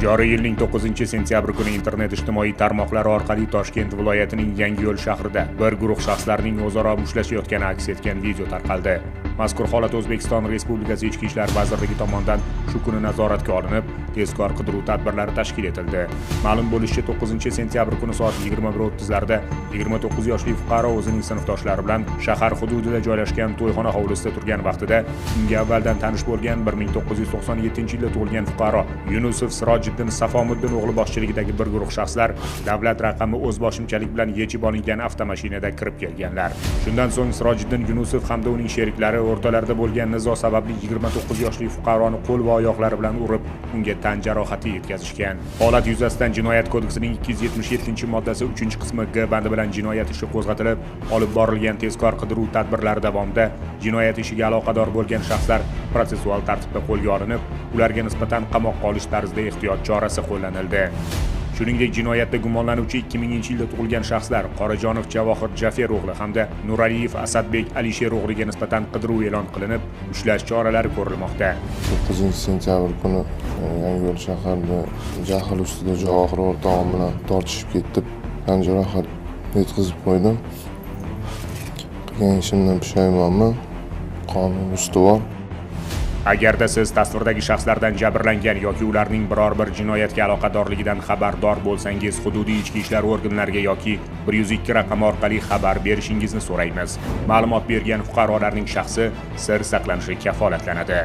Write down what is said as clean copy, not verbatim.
Joriy yilning 9-sentyabr kuni internet ijtimoiy tarmoqlari orqali Toshkent viloyatining Yangiyo'l shahrida bir guruh shaxslarning o'zaro mushtlashayotgani aks etgan video tarqaldi. Mazkur holat O'zbekiston Respublikasi Ichki ishlar vazirligi tomonidan shu kuni nazoratga olinib, tezkor qidiruv tadbirlari tashkil etildi. Ma'lum bo'lishicha, 9-sentyabr kuni soat 21:30larda 29 yoshli fuqaro o'zining sinfdoshlari bilan shahar hududida joylashgan to'yxona hovlisida turgan vaqtida unga avvaldan tanish bo'lgan 1997-yilda tug'ilgan fuqaro Yunusov Sirojiddin Safomiddin o'g'li boshchiligidagi bir guruh shaxslar davlat raqami o'z boshimchalik bilan yechib olingan avtomashinada kirib kelganlar. Shundan so'ng Sirojiddin Yunusov hamda uning sheriklari o'rtalarida bo'lgan nizo sababli 29 yoshli fuqaroni qo'l va oyoqlari bilan urib, unga tan jarohati yetkazishgan. Holat yuzasidan Jinoyat kodeksining 277-moddasi 3-qismi G bandi bilan jinoyat ishi qo'zg'atilib, olib borilgan tezkor qidiruv tadbirlari davomida jinoyat ishiga aloqador bo'lgan shaxslar protsessual tartibda qo'lga olinib, ularga nisbatan qamoqqa olish tarzida ehtiyot chorasi qo'llanildi. Shuningdek, jinoyatda gumonlanuvchi 2000-yilda tug'ilgan shaxslar Qorajonov Javohir Jafer o'g'li hamda Nuraliyev Asadbek Alisher o'g'liga nisbatan qidiruv e'lon qilinib, ushlash choralari ko'rilmoqda. 9-sentyabr kuni Yangiyo'l shahrida jahl ustida Javohir o'rtog'im bilan tortishib ketib, tan jarohat yetkazib qo'ydim. Qilgan ishimdan pushaymonman. Qonun ustuvor. Agarda siz tasvirdagi shaxslardan jabrlangan yoki ularning biror bir jinoyatga aloqadorligidan xabardor bo'lsangiz, hududiy ichki ishlar organlariga yoki 102 raqami orqali xabar berishingizni so'raymiz. Ma'lumot bergan fuqarolarning shaxsi sir saqlanishi kafolatlanadi.